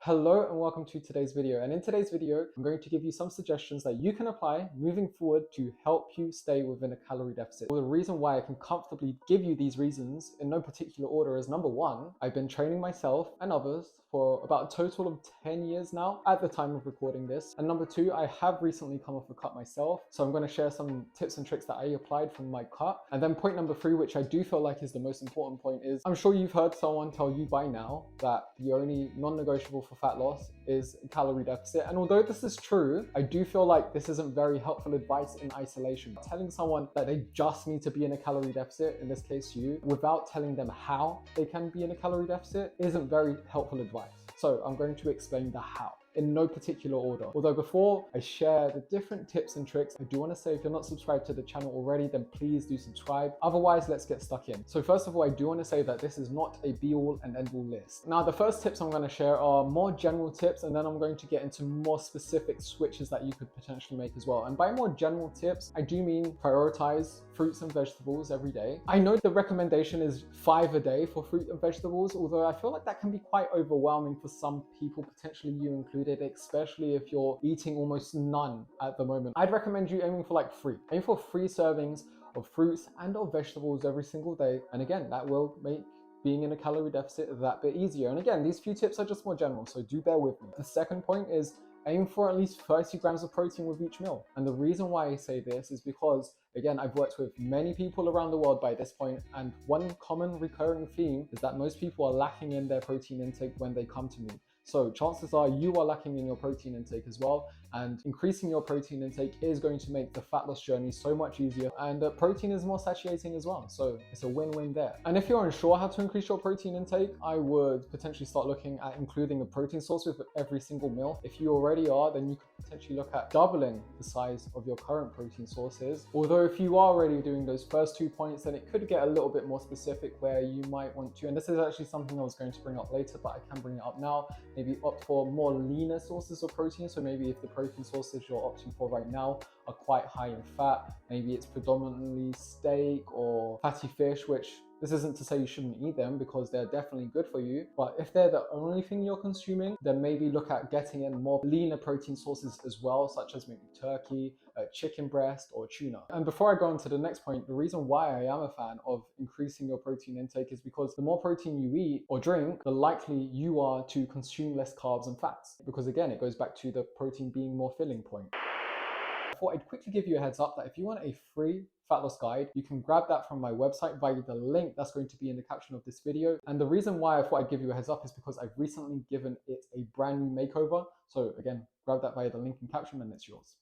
Hello and welcome to today's video. And in today's video, I'm going to give you some suggestions that you can apply moving forward to help you stay within a calorie deficit. Well, the reason why I can comfortably give you these reasons in no particular order is number one, I've been training myself and others for about a total of 10 years now at the time of recording this. And number two, I have recently come off a cut myself. So I'm going to share some tips and tricks that I applied from my cut. And then point number three, which I do feel like is the most important point, is I'm sure you've heard someone tell you by now that the only non-negotiable for fat loss is calorie deficit. And although this is true, I do feel like this isn't very helpful advice in isolation. Telling someone that they just need to be in a calorie deficit, in this case you, without telling them how they can be in a calorie deficit isn't very helpful advice. So I'm going to explain the how in no particular order. Although before I share the different tips and tricks, I do want to say if you're not subscribed to the channel already, then please do subscribe. Otherwise, let's get stuck in. So first of all, I do want to say that this is not a be-all and end-all list. Now, the first tips I'm going to share are more general tips, and then I'm going to get into more specific switches that you could potentially make as well. And by more general tips, I do mean prioritize fruits and vegetables every day. I know the recommendation is 5 a day for fruit and vegetables, although I feel like that can be quite overwhelming for some people, potentially you included, especially if you're eating almost none at the moment. I'd recommend you aiming for like 3. Aim for 3 servings of fruits and of vegetables every single day. And again, that will make being in a calorie deficit that bit easier. And again, these few tips are just more general, so do bear with me. The second point is aim for at least 30 grams of protein with each meal. And the reason why I say this is because, again, I've worked with many people around the world by this point, and one common recurring theme is that most people are lacking in their protein intake when they come to me. So chances are you are lacking in your protein intake as well, and increasing your protein intake is going to make the fat loss journey so much easier, and protein is more satiating as well, so it's a win-win there. And if you're unsure how to increase your protein intake, I would potentially start looking at including a protein source with every single meal. If you already are, then you could potentially look at doubling the size of your current protein sources. Although if you are already doing those first 2 points, then it could get a little bit more specific where you might want to, and this is actually something I was going to bring up later, but I can bring it up now, maybe opt for more leaner sources of protein. So maybe if the protein sources you're opting for right now are quite high in fat, maybe it's predominantly steak or fatty fish, which this isn't to say you shouldn't eat them because they're definitely good for you. But if they're the only thing you're consuming, then maybe look at getting in more leaner protein sources as well, such as maybe turkey, chicken breast, or tuna. And before I go on to the next point, the reason why I am a fan of increasing your protein intake is because the more protein you eat or drink, the likely you are to consume less carbs and fats. Because again, it goes back to the protein being more filling point. I thought I'd quickly give you a heads up that if you want a free fat loss guide, you can grab that from my website via the link that's going to be in the caption of this video. And the reason why I thought I'd give you a heads up is because I've recently given it a brand new makeover. So again, grab that via the link in caption and it's yours.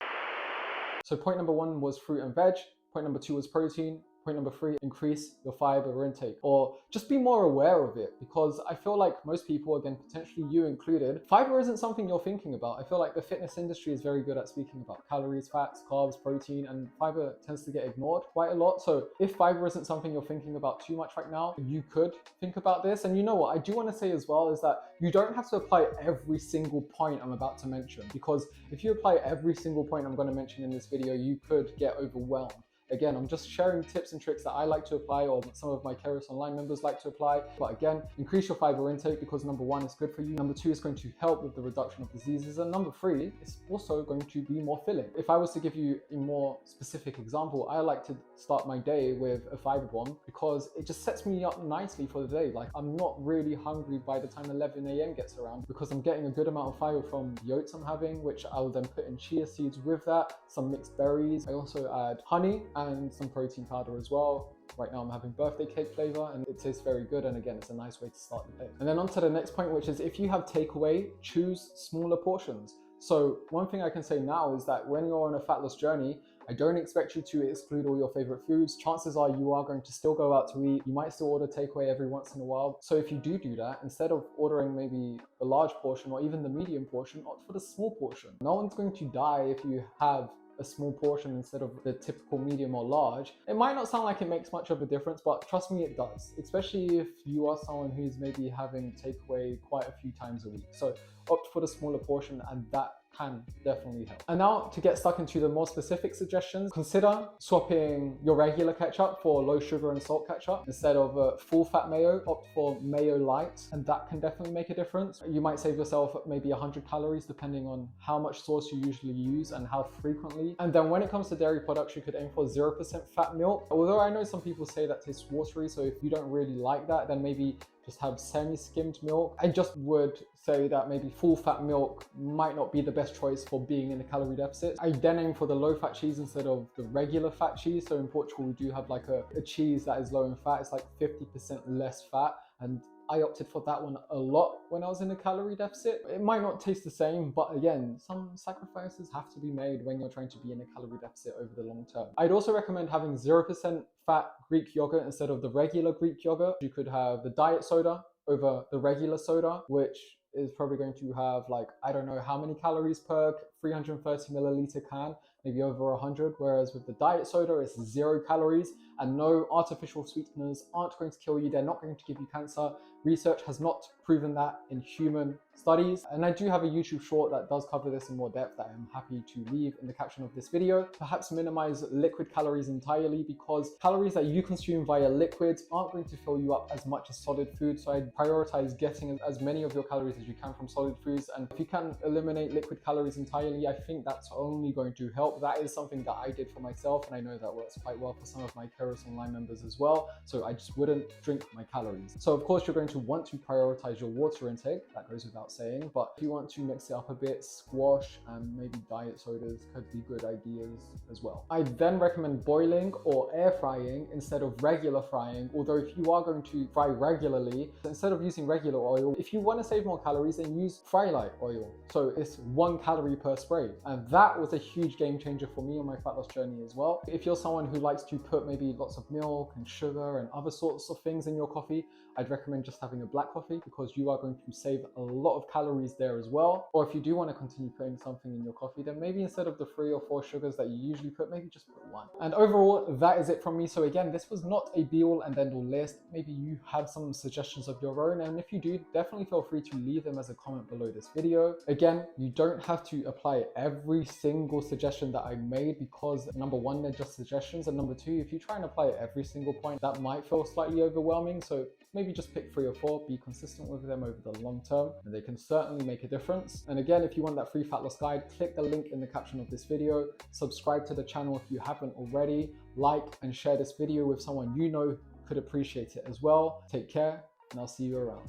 So point number 1 was fruit and veg. Point number 2 was protein. Point number 3, increase your fiber intake, or just be more aware of it, because I feel like most people, again, potentially you included, fiber isn't something you're thinking about. I feel like the fitness industry is very good at speaking about calories, fats, carbs, protein, and fiber tends to get ignored quite a lot. So if fiber isn't something you're thinking about too much right now, you could think about this. And you know what I do want to say as well is that you don't have to apply every single point I'm about to mention, because if you apply every single point I'm going to mention in this video, you could get overwhelmed. Again, I'm just sharing tips and tricks that I like to apply, or some of my Keros Online members like to apply. But again, increase your fiber intake because number 1, it's good for you. Number 2, is going to help with the reduction of diseases. And number 3, it's also going to be more filling. If I was to give you a more specific example, I like to start my day with a fiber bomb because it just sets me up nicely for the day. Like, I'm not really hungry by the time 11 a.m. gets around because I'm getting a good amount of fiber from the oats I'm having, which I'll then put in chia seeds with that, some mixed berries. I also add honey and some protein powder as well. Right now I'm having birthday cake flavor and it tastes very good, and again, it's a nice way to start the day. And then on to the next point, which is if you have takeaway, choose smaller portions. So one thing I can say now is that when you're on a fat loss journey, I don't expect you to exclude all your favorite foods. Chances are you are going to still go out to eat. You might still order takeaway every once in a while. So if you do that, instead of ordering maybe the large portion or even the medium portion, opt for the small portion. No one's going to die if you have a small portion instead of the typical medium or large. It might not sound like it makes much of a difference, but trust me, it does, especially if you are someone who's maybe having takeaway quite a few times a week. So opt for the smaller portion, and that can definitely help. And now to get stuck into the more specific suggestions, consider swapping your regular ketchup for low sugar and salt ketchup. Instead of full fat mayo, opt for mayo light, and that can definitely make a difference. You might save yourself maybe 100 calories depending on how much sauce you usually use and how frequently. And then when it comes to dairy products, you could aim for 0% fat milk. Although I know some people say that tastes watery, so if you don't really like that, then maybe just have semi-skimmed milk. I just would say that maybe full fat milk might not be the best choice for being in a calorie deficit. I then aim for the low fat cheese instead of the regular fat cheese. So in Portugal, we do have like a cheese that is low in fat. It's like 50% less fat, and I opted for that one a lot when I was in a calorie deficit. It might not taste the same, but again, some sacrifices have to be made when you're trying to be in a calorie deficit over the long term. I'd also recommend having 0% fat Greek yogurt instead of the regular Greek yogurt. You could have the diet soda over the regular soda, which is probably going to have like, I don't know how many calories per 330 milliliter can, maybe over 100, whereas with the diet soda, it's 0 calories and no artificial sweeteners aren't going to kill you. They're not going to give you cancer. Research has not proven that in human studies. And I do have a YouTube short that does cover this in more depth that I'm happy to leave in the caption of this video. Perhaps minimize liquid calories entirely, because calories that you consume via liquids aren't going to fill you up as much as solid food. So I'd prioritize getting as many of your calories as you can from solid foods. And if you can eliminate liquid calories entirely, I think that's only going to help. That is something that I did for myself, and I know that works quite well for some of my Keros Online members as well. So I just wouldn't drink my calories. So of course, you're going to want to prioritize your water intake. That goes without saying. But if you want to mix it up a bit, squash and maybe diet sodas could be good ideas as well. I then recommend boiling or air frying instead of regular frying. Although if you are going to fry regularly, instead of using regular oil, if you want to save more calories, then use fry light oil. So it's 1 calorie per spray. And that was a huge game changer for me on my fat loss journey as well. If you're someone who likes to put maybe lots of milk and sugar and other sorts of things in your coffee, I'd recommend just having a black coffee, because you are going to save a lot of calories there as well. Or if you do want to continue putting something in your coffee, then maybe instead of the 3 or 4 sugars that you usually put, maybe just put 1. And overall, that is it from me. So again, this was not a be all and end all list. Maybe you have some suggestions of your own, and if you do, definitely feel free to leave them as a comment below this video. Again, you don't have to apply every single suggestion that I made, because number 1, they're just suggestions, and number 2, if you try and apply every single point, that might feel slightly overwhelming. So maybe just pick 3 or 4, be consistent with them over the long term, and they can certainly make a difference. And again, if you want that free fat loss guide, click the link in the caption of this video, subscribe to the channel if you haven't already, like and share this video with someone you know could appreciate it as well. Take care, and I'll see you around.